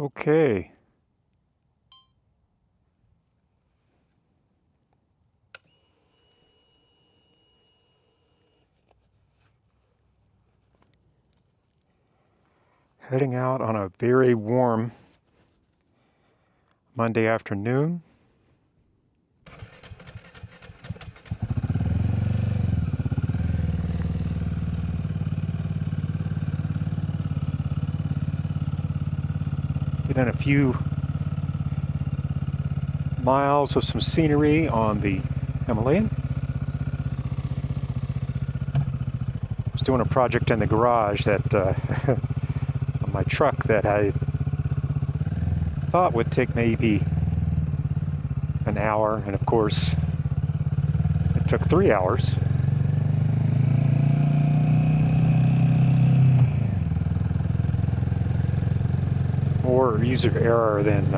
Okay. Heading out on a very warm Monday afternoon. Getting a few miles of some scenery on the Himalayan. I was doing a project in the garage that on my truck that I thought would take maybe an hour, and of course it took 3 hours. More user error than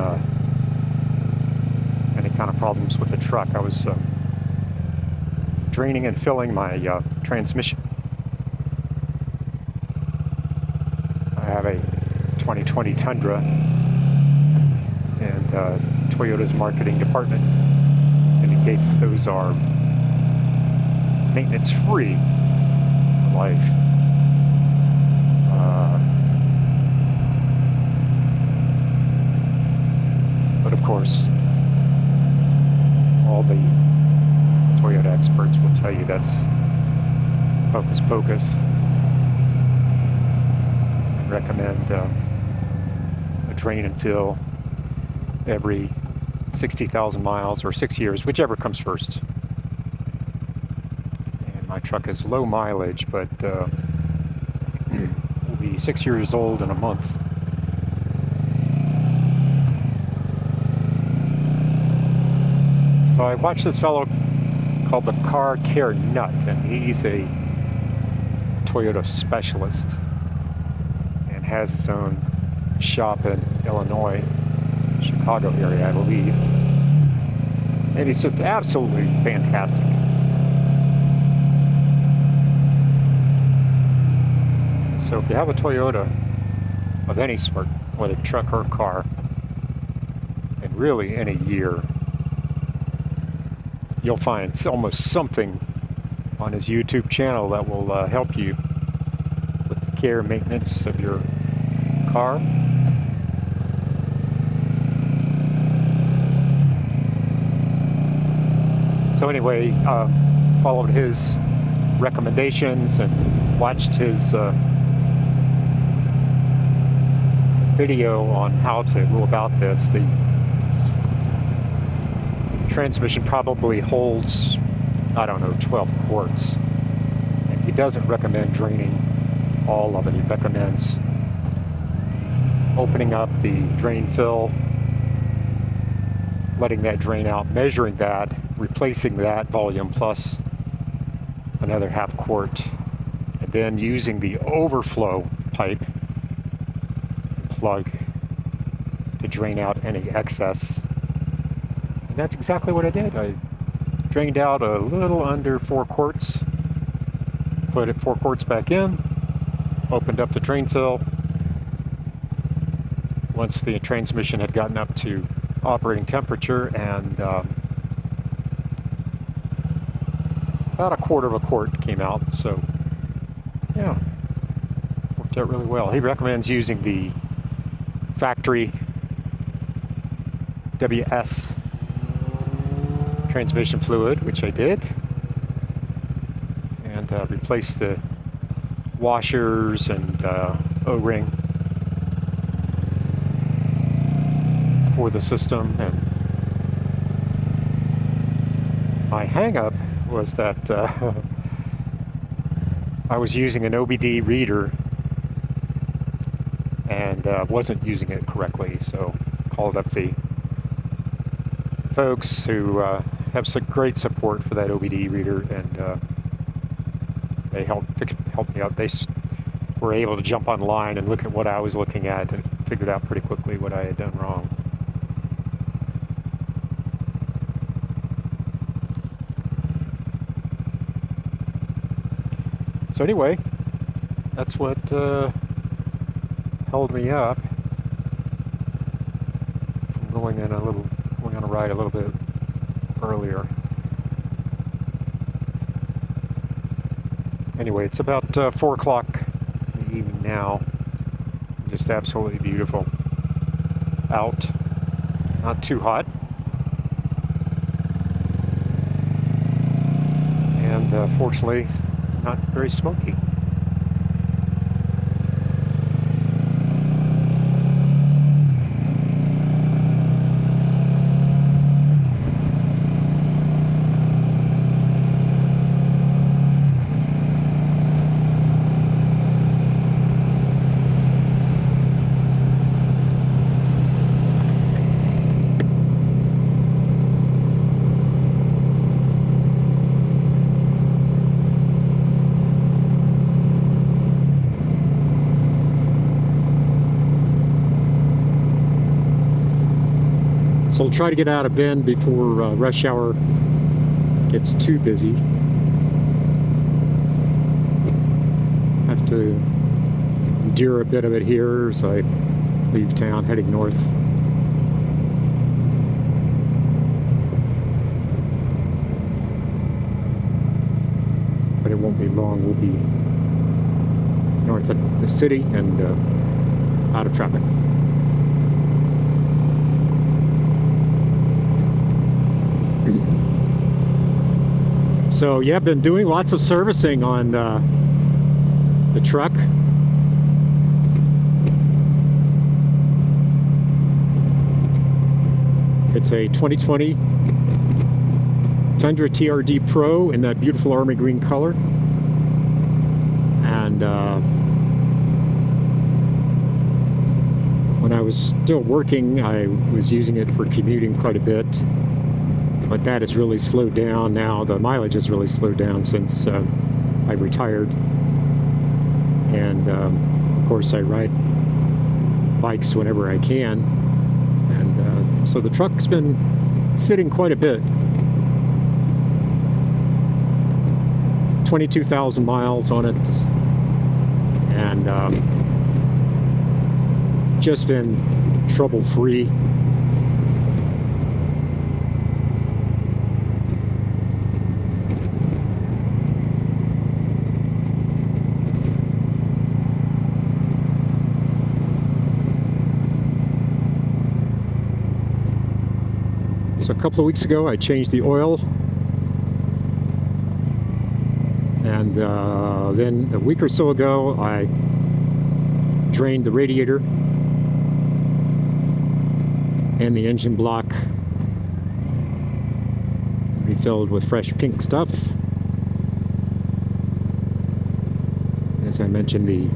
any kind of problems with the truck. I was draining and filling my transmission. I have a 2020 Tundra, and Toyota's marketing department indicates that those are maintenance-free life. But of course, all the Toyota experts will tell you that's hocus pocus, and recommend a drain and fill every 60,000 miles or 6 years, whichever comes first. And my truck is low mileage, but will be 6 years old in a month. So I watched this fellow called the Car Care Nut, and he's a Toyota specialist and has his own shop in Illinois, Chicago area, I believe. And he's just absolutely fantastic. So if you have a Toyota of any sort, whether truck or car, and really any year, you'll find almost something on his YouTube channel that will help you with the care and maintenance of your car. So anyway, followed his recommendations and watched his video on how to go about this. The transmission probably holds, I don't know, 12 quarts. And he doesn't recommend draining all of it. He recommends opening up the drain fill, letting that drain out, measuring that, replacing that volume plus another half quart, and then using the overflow pipe and plug to drain out any excess. And that's exactly what I did. I drained out a little under 4 quarts, put it 4 quarts back in, opened up the drain fill. Once the transmission had gotten up to operating temperature, and about 1/4 of a quart came out. So yeah, worked out really well. He recommends using the factory WS transmission fluid, which I did, and replaced the washers and O-ring for the system. And my hang-up was that I was using an OBD reader and wasn't using it correctly, so called up the folks who have some great support for that OBD reader, and they helped me out. They were able to jump online and look at what I was looking at and figured out pretty quickly what I had done wrong. So anyway, that's what held me up. going on a ride a little bit earlier. Anyway, it's about 4 o'clock in the evening now. Just absolutely beautiful out. Not too hot. And fortunately, not very smoky. So I'll try to get out of Bend before rush hour gets too busy. Have to endure a bit of it here as I leave town heading north. But it won't be long. We'll be north of the city and out of traffic. So yeah, I've been doing lots of servicing on the truck. It's a 2020 Tundra TRD Pro in that beautiful army green color. And when I was still working, I was using it for commuting quite a bit. But that has really slowed down now. The mileage has really slowed down since I retired. And of course I ride bikes whenever I can. And so the truck's been sitting quite a bit. 22,000 miles on it. And just been trouble-free. So a couple of weeks ago I changed the oil, and then a week or so ago I drained the radiator and the engine block, refilled with fresh pink stuff. As I mentioned, the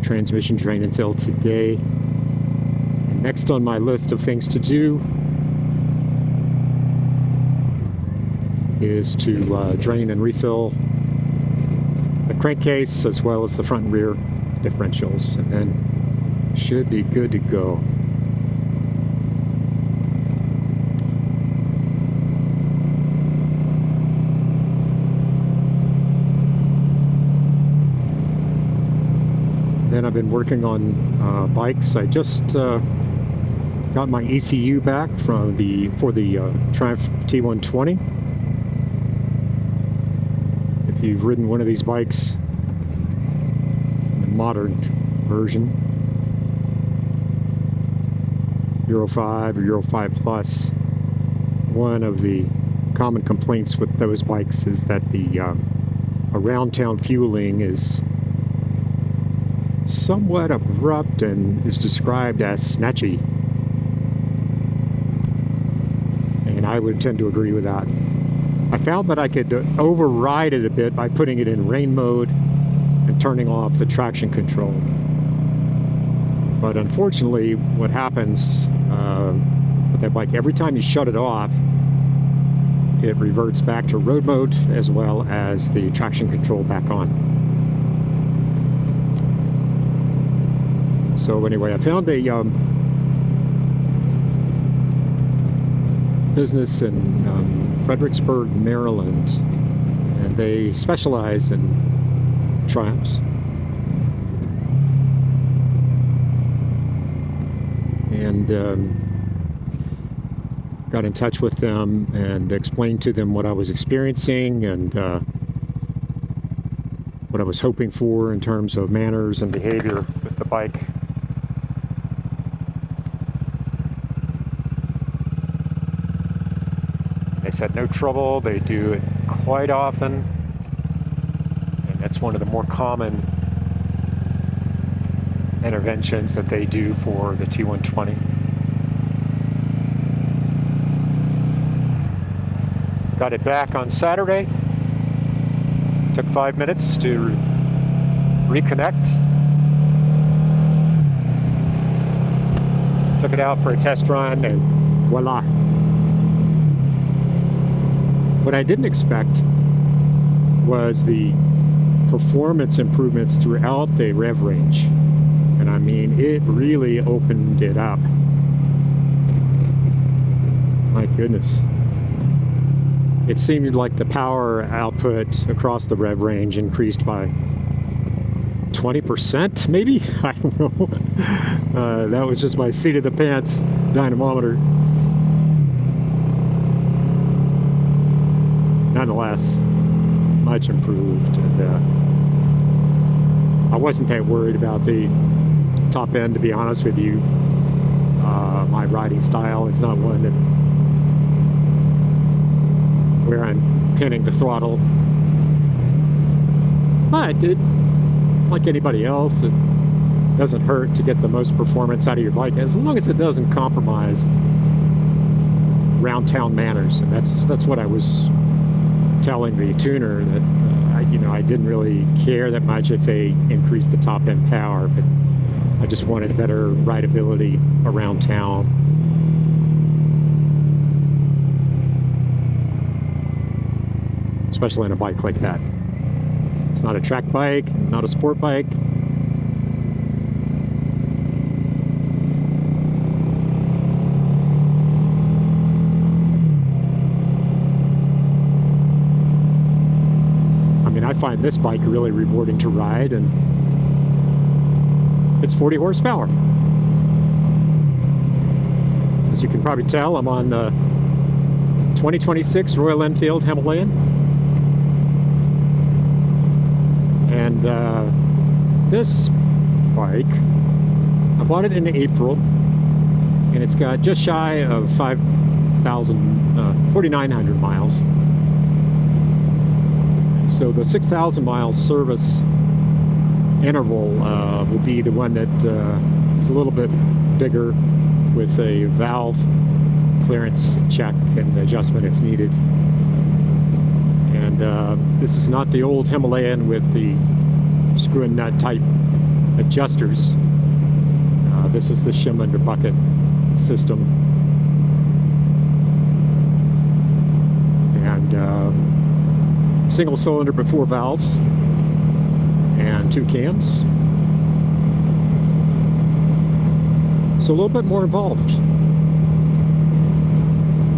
transmission drain and fill today. And next on my list of things to do is to drain and refill the crankcase as well as the front and rear differentials, and then should be good to go. Then I've been working on bikes. I just got my ECU back for the Triumph T120. If you've ridden one of these bikes, the modern version, Euro 5 or Euro 5 Plus, one of the common complaints with those bikes is that the around town fueling is somewhat abrupt and is described as snatchy. And I would tend to agree with that. I found that I could override it a bit by putting it in rain mode and turning off the traction control. But unfortunately, what happens with that bike, every time you shut it off, it reverts back to road mode as well as the traction control back on. So anyway, I found a business in Fredericksburg, Maryland, and they specialize in Triumphs. And got in touch with them and explained to them what I was experiencing and what I was hoping for in terms of manners and behavior with the bike. They said no trouble, they do it quite often, and that's one of the more common interventions that they do for the T120. Got it back on Saturday. Took 5 minutes to reconnect. Took it out for a test run and voila. What I didn't expect was the performance improvements throughout the rev range. And I mean, it really opened it up. My goodness. It seemed like the power output across the rev range increased by 20%, maybe? I don't know. That was just my seat of the pants dynamometer. Nonetheless, much improved. And I wasn't that worried about the top end, to be honest with you. My riding style is not one that where I'm pinning the throttle. But it, like anybody else, it doesn't hurt to get the most performance out of your bike as long as it doesn't compromise round town manners. And that's what I was telling the tuner, that I didn't really care that much if they increased the top end power, but I just wanted better rideability around town. Especially on a bike like that. It's not a track bike, not a sport bike. I mean, I find this bike really rewarding to ride, and it's 40 horsepower. As you can probably tell, I'm on the 2026 Royal Enfield Himalayan. And this bike, I bought it in April, and it's got just shy of 4,900 miles. So the 6,000 mile service interval will be the one that is a little bit bigger, with a valve clearance check and adjustment if needed. And this is not the old Himalayan with the screw and nut type adjusters. This is the shim under bucket system. And single cylinder but 4 valves and 2 cams. So a little bit more involved.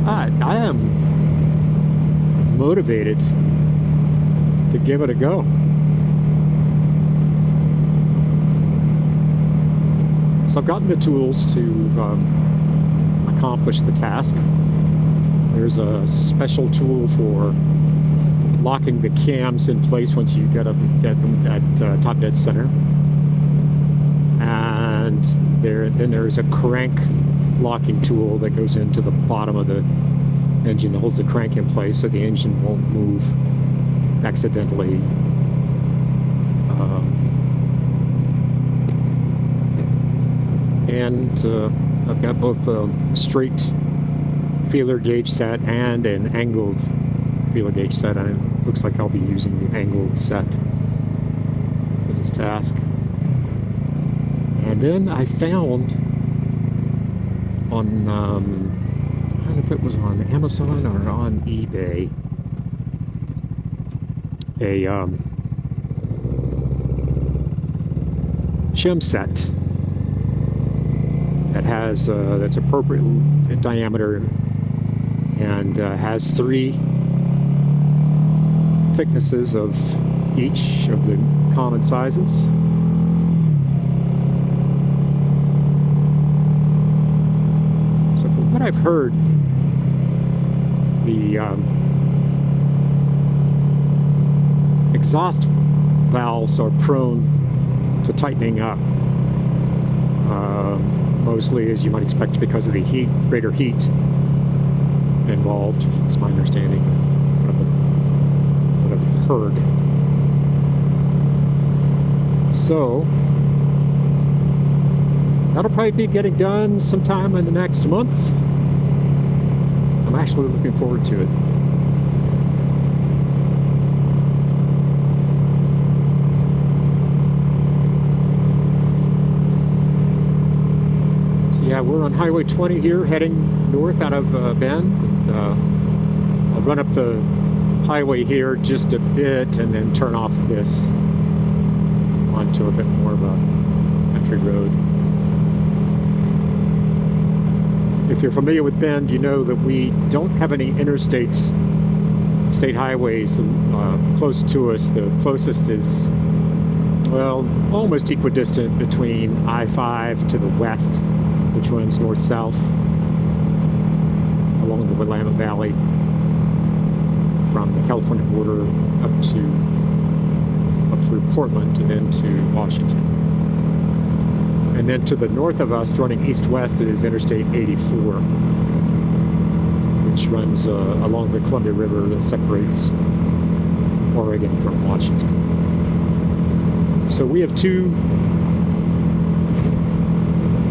I am motivated to give it a go. So I've gotten the tools to accomplish the task. There's a special tool for locking the cams in place once you get them at top dead center. And then there's a crank locking tool that goes into the bottom of the engine that holds the crank in place so the engine won't move accidentally. And I've got both a straight feeler gauge set and an angled feeler gauge set. And it looks like I'll be using the angled set for this task. And then I found on, I don't know if it was on Amazon or on eBay, a shim set that has that's appropriate diameter and has 3 thicknesses of each of the common sizes. So from what I've heard, the exhaust valves are prone to tightening up, mostly, as you might expect, because of the heat, greater heat involved. Is my understanding. What I've heard. So that'll probably be getting done sometime in the next month. I'm actually looking forward to it. Yeah, we're on Highway 20 here, heading north out of Bend. And, I'll run up the highway here just a bit and then turn off this onto a bit more of a country road. If you're familiar with Bend, you know that we don't have any interstates, state highways close to us. The closest is, well, almost equidistant between I-5 to the west, which runs north-south along the Willamette Valley from the California border up through Portland and then to Washington. And then to the north of us, running east-west, is Interstate 84, which runs along the Columbia River that separates Oregon from Washington. So we have two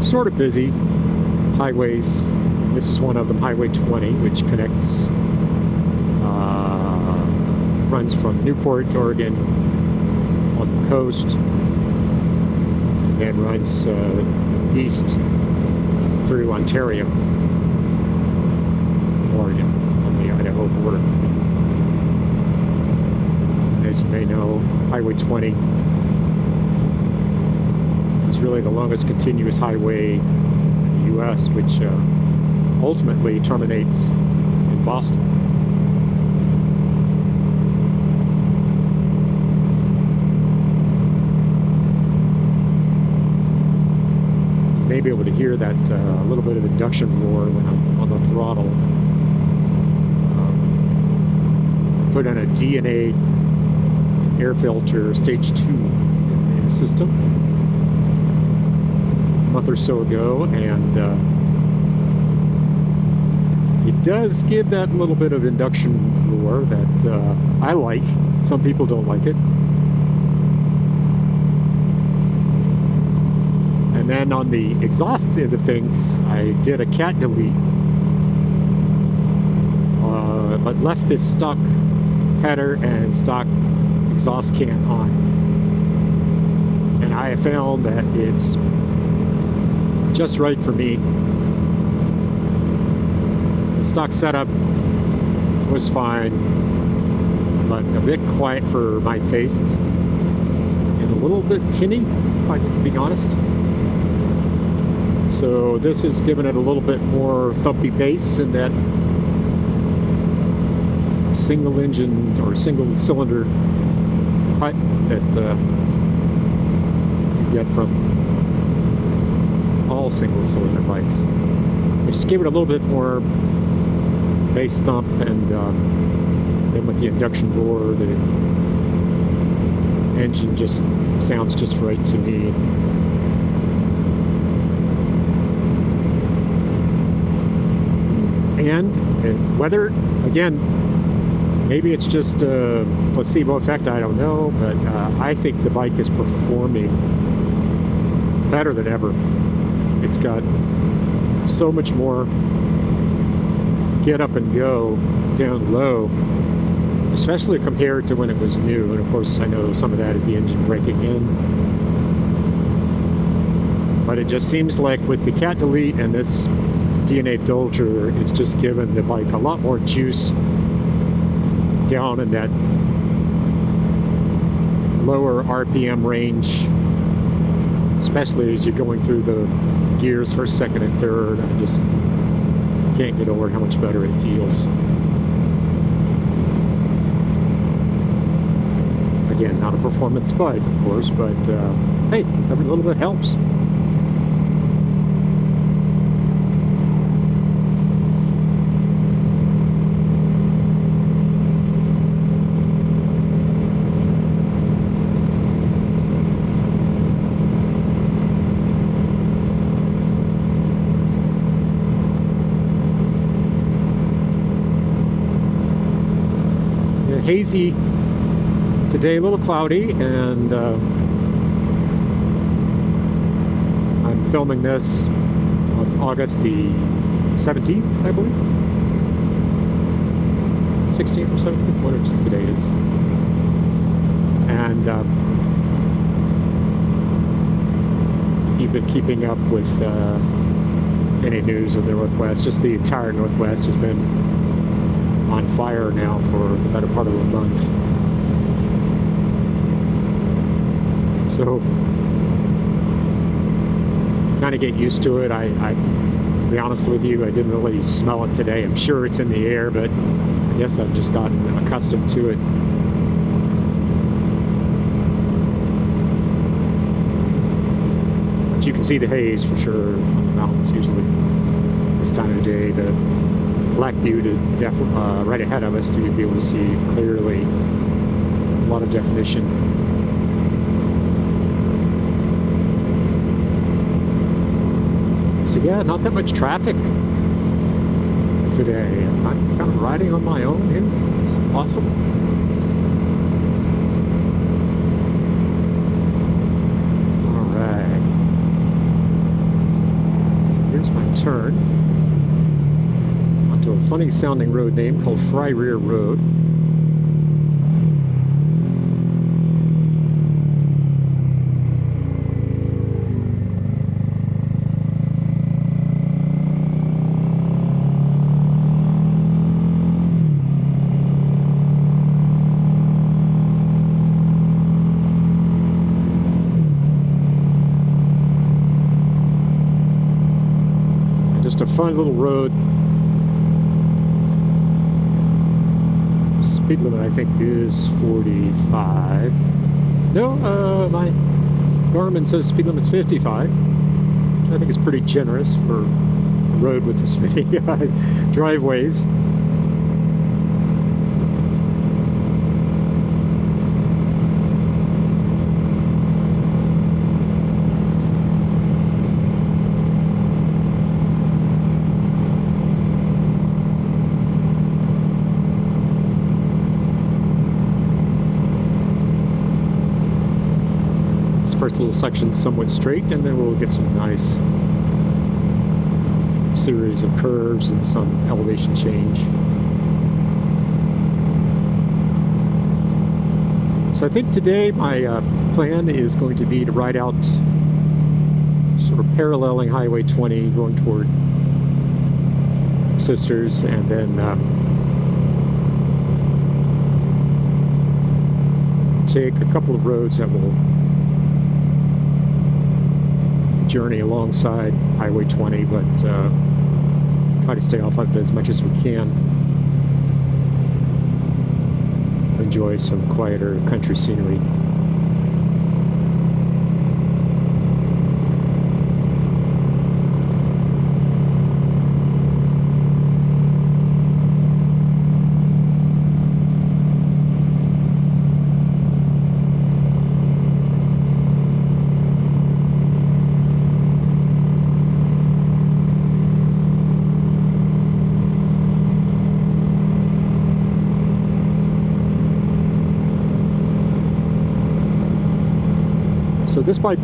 sort of busy highways. This is one of them, Highway 20, which connects, runs from Newport, Oregon on the coast, and runs east through Ontario, Oregon, on the Idaho border. As you may know, Highway 20 is really the longest continuous highway in the U.S., which ultimately terminates in Boston. You may be able to hear that little bit of induction roar when I'm on the throttle. Put in a DNA air filter stage 2 in the system a month or so ago, and it does give that little bit of induction roar that I like. Some people don't like it. And then on the exhaust end of things, I did a cat delete, but left this stock header and stock exhaust can on. And I have found that it's just right for me. The stock setup was fine, but a bit quiet for my taste, and a little bit tinny, if I can be honest. So this has given it a little bit more thumpy bass in that single engine or single cylinder pipe that you get from all single cylinder bikes. I just gave it a little bit more bass thump, and then with the induction roar, the engine just sounds just right to me. And whether, again, maybe it's just a placebo effect, I don't know, but I think the bike is performing better than ever. It's got so much more get up and go down low, especially compared to when it was new. And of course, I know some of that is the engine breaking in. But it just seems like with the cat delete and this DNA filter, it's just given the bike a lot more juice down in that lower RPM range, especially as you're going through the gears first, second, and third. I just can't get over how much better it feels. Again, not a performance bike, of course, but hey, every little bit helps. hazy today, a little cloudy, and I'm filming this on August the 17th, I believe. 16th or 17th, whatever today is. And if you've been keeping up with any news of the Northwest, just the entire Northwest has been on fire now for the better part of a month. So, kind of get used to it. To be honest with you, I didn't really smell it today. I'm sure it's in the air, but I guess I've just gotten accustomed to it. But you can see the haze for sure on the mountains usually this time of day. The Black Butte is right ahead of us, so you'll be able to see clearly a lot of definition. So yeah, not that much traffic today. I'm kind of riding on my own here. It's awesome. Alright. So here's my turn onto a funny sounding road name called Fry Rear Road. Just a fun little road. Speed limit, I think, is 45. No, my Garmin says speed limit's 55. Which I think is pretty generous for a road with this many driveways. First little section somewhat straight, and then we'll get some nice series of curves and some elevation change. So I think today my plan is going to be to ride out sort of paralleling Highway 20 going toward Sisters, and then take a couple of roads that will journey alongside Highway 20, but try to stay off of it as much as we can. Enjoy some quieter country scenery. So this bike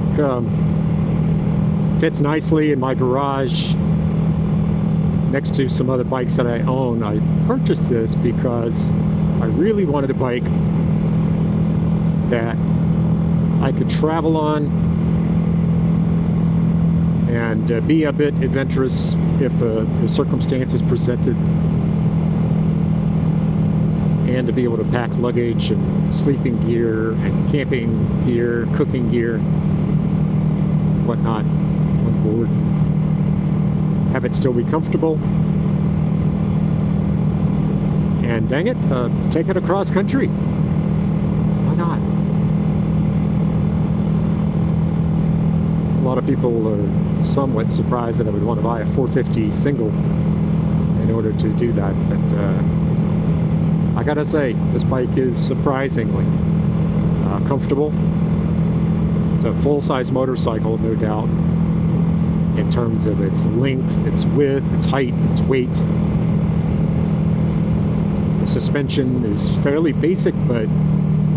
fits nicely in my garage next to some other bikes that I own. I purchased this because I really wanted a bike that I could travel on and be a bit adventurous if the circumstances presented, and to be able to pack luggage and sleeping gear and camping gear, cooking gear, whatnot on board. Have it still be comfortable, and dang it, take it across country. Why not? A lot of people are somewhat surprised that I would want to buy a 450 single in order to do that, but I gotta say, this bike is surprisingly comfortable. It's a full-size motorcycle, no doubt, in terms of its length, its width, its height, its weight. The suspension is fairly basic, but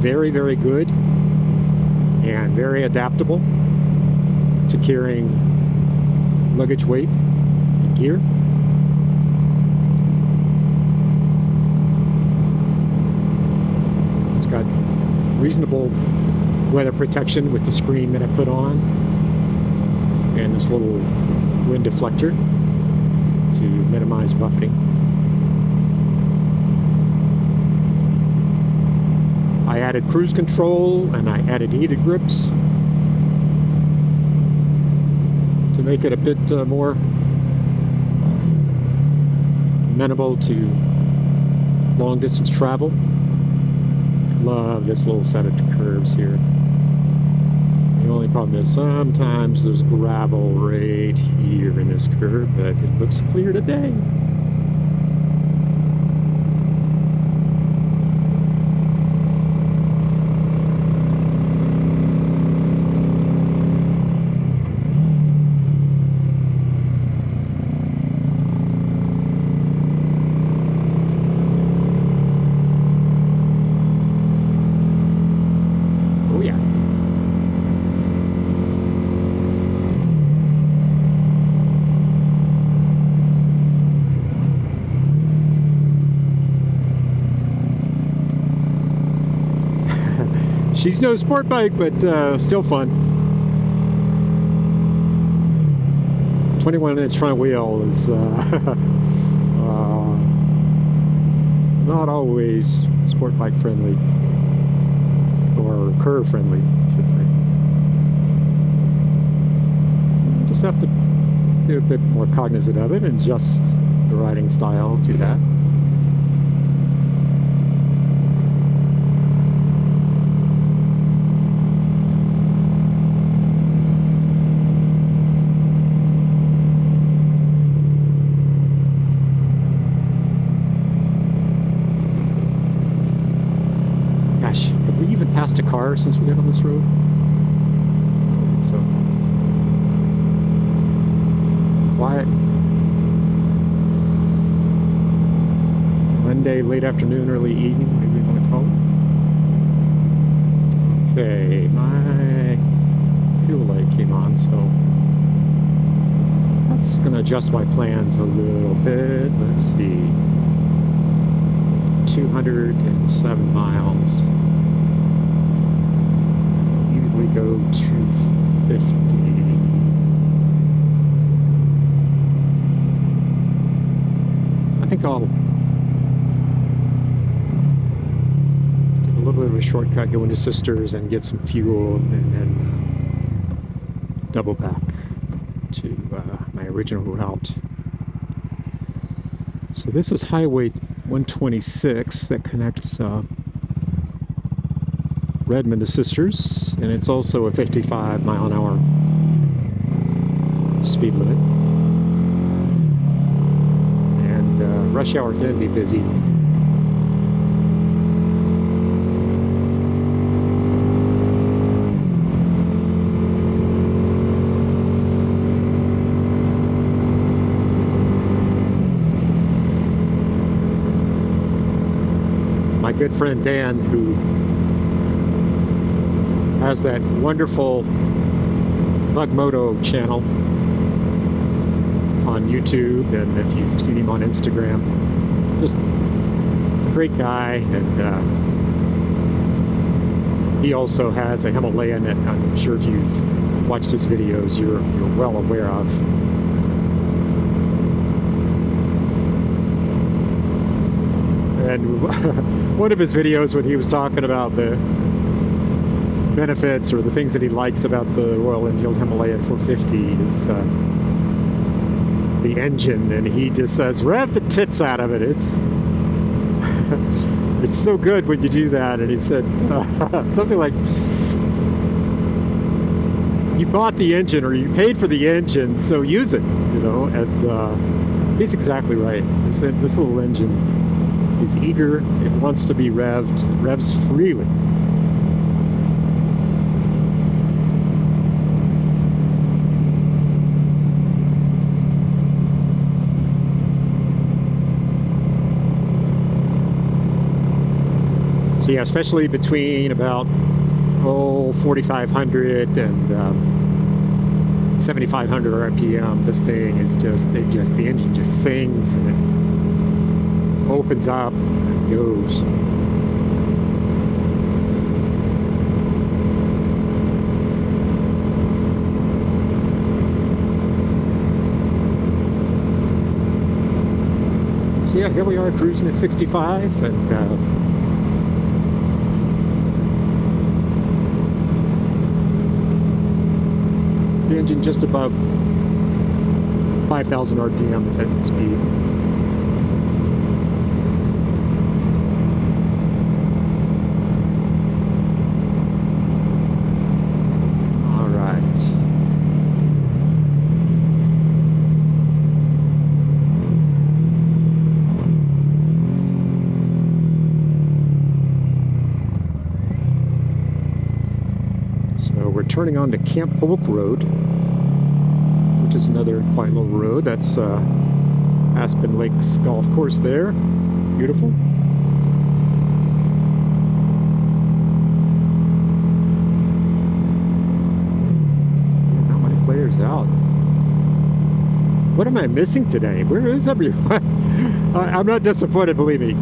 very, very good and very adaptable to carrying luggage weight and gear. It's got reasonable weather protection with the screen that I put on and this little wind deflector to minimize buffeting. I added cruise control and I added heated grips to make it a bit more amenable to long distance travel. Love this little set of curves here. The only problem is sometimes there's gravel right here in this curve, but it looks clear today. She's no sport bike, but still fun. 21-inch front wheel is not always sport bike friendly, or curve friendly, I should say. You just have to be a bit more cognizant of it and adjust the riding style to that. Have we even passed a car since we got on this road? I don't think so. Quiet. Monday, late afternoon, early evening, maybe you want to call it. Okay, my fuel light came on, so that's going to adjust my plans a little bit. Let's see. 207 miles. Easily go 250. I think I'll take a little bit of a shortcut, go into Sisters and get some fuel, and then double back to my original route. So this is Highway 126 that connects Redmond to Sisters, and it's also a 55-mile-an-hour speed limit. And rush hour can be busy. My good friend Dan, who has that wonderful Bugmoto channel on YouTube, and if you've seen him on Instagram, just a great guy. And he also has a Himalayan that I'm sure if you've watched his videos, you're well aware of. And one of his videos, when he was talking about the benefits or the things that he likes about the Royal Enfield Himalayan 450 is the engine, and he just says, rev the tits out of it. It's it's so good when you do that. And he said something like, you bought the engine or you paid for the engine, so use it, you know. And he's exactly right. He said this little engine is eager, it wants to be revved, revs freely. Yeah, especially between about 4,500 and 7,500 RPM. This thing is the engine just sings and it opens up and goes. So yeah, here we are cruising at 65, and the engine just above 5,000 RPM at speed. All right. So we're turning on to Camp Polk Road, which is another quiet little road. That's Aspen Lakes Golf Course there. Beautiful. Not many players out. What am I missing today? Where is everyone? I'm not disappointed, believe me.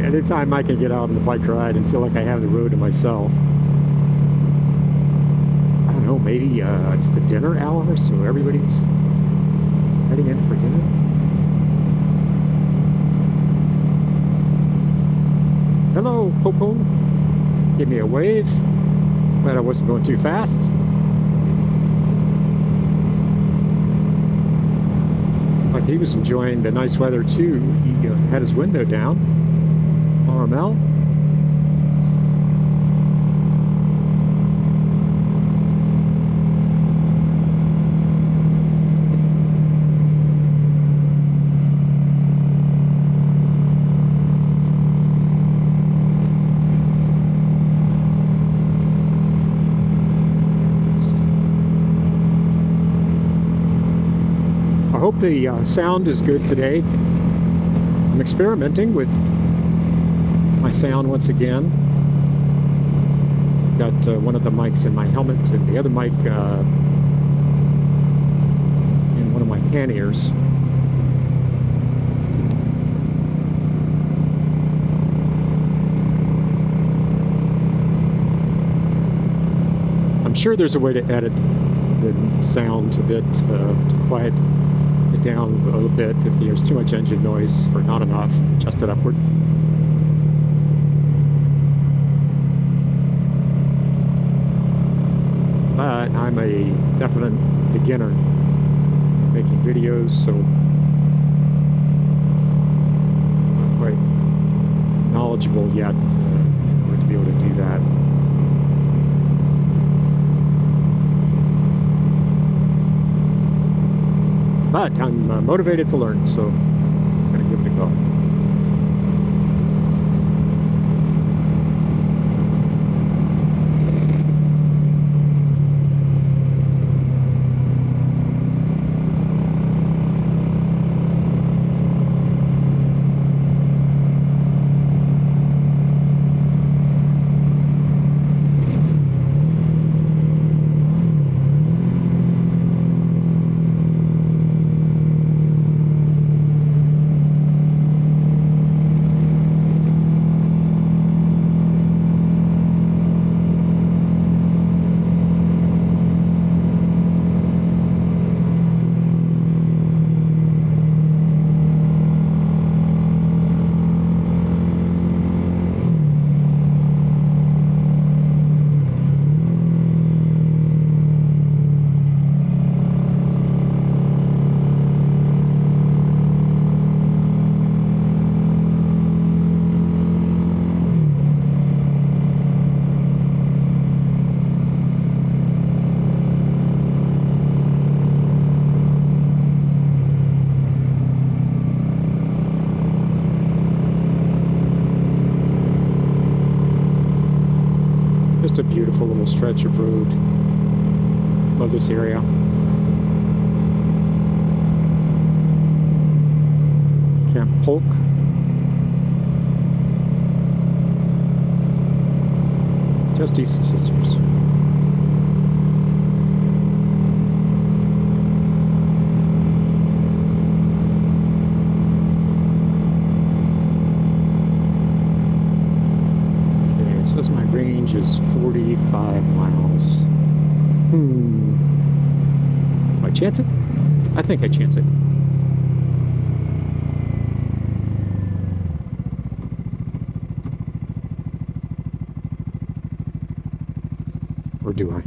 Anytime I can get out on the bike ride and feel like I have the road to myself. No, maybe it's the dinner hour, so everybody's heading in for dinner. Hello, Popo. Give me a wave. Glad I wasn't going too fast. Like he was enjoying the nice weather too. He had his window down. RML. I hope the sound is good today. I'm experimenting with my sound once again. Got one of the mics in my helmet and the other mic in one of my pan-ears. I'm sure there's a way to edit the sound a bit to quiet it down a little bit if there's too much engine noise or not enough. Adjust it upward. But I'm a definite beginner making videos, so I'm not quite knowledgeable yet in order to be able to do that. But I'm motivated to learn, so I'm going to give it a go. Just a beautiful little stretch of road. Love this area. Camp Polk. Just east of Sisters. Okay, it says my range is 45 miles. Do I chance it? I think I chance it. Or do I?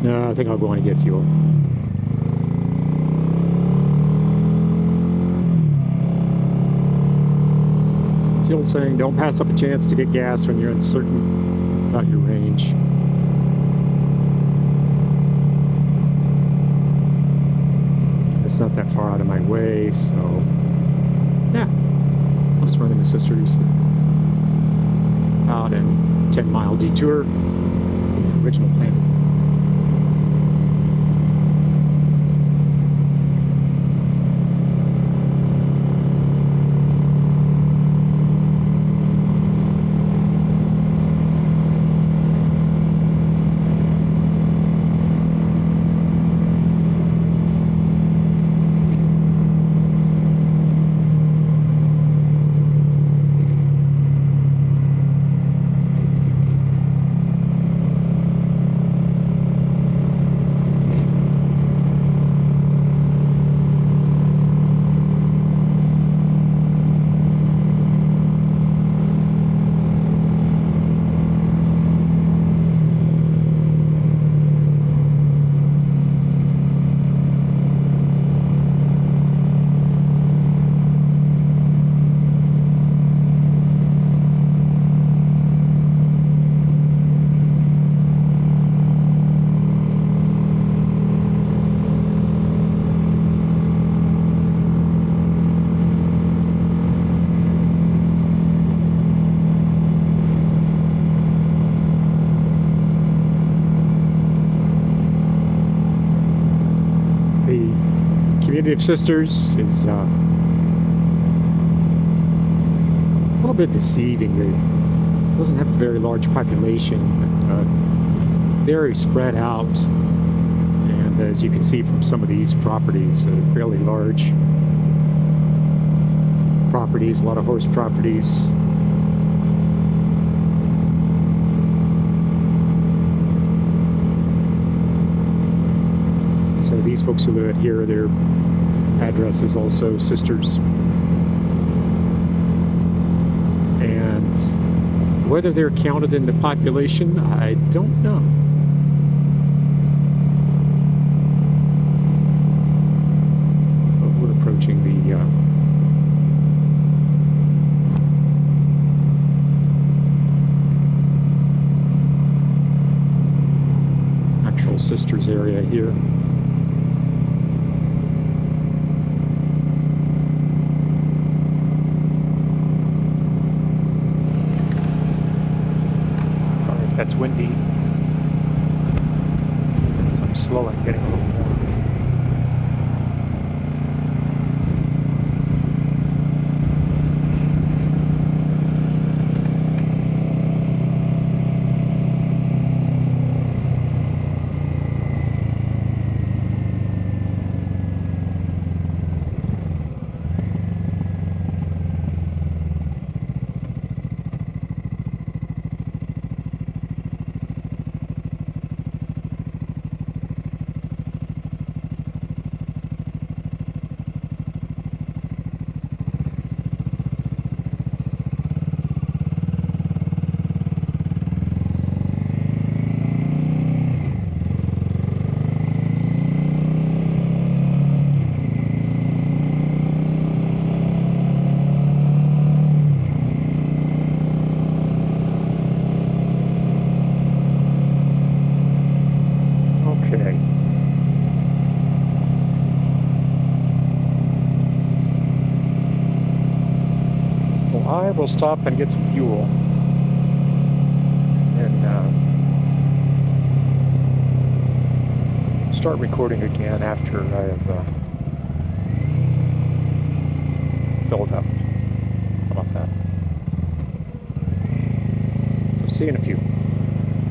No, I think I'll go on and get fuel. It's the old saying, don't pass up a chance to get gas when you're uncertain about your range. It's not that far out of my way, so yeah. I'll just run into Sisters. About a 10-mile detour from the original plan. Community of Sisters is a little bit deceiving. It doesn't have a very large population, but very spread out. And as you can see from some of these properties, fairly large properties, a lot of horse properties. So these folks who live here, their address is also Sisters. And whether they're counted in the population, I don't know. But we're approaching the actual Sisters area here. That's windy, so I'm slow on getting a little more. I will stop and get some fuel and start recording again after I have filled up.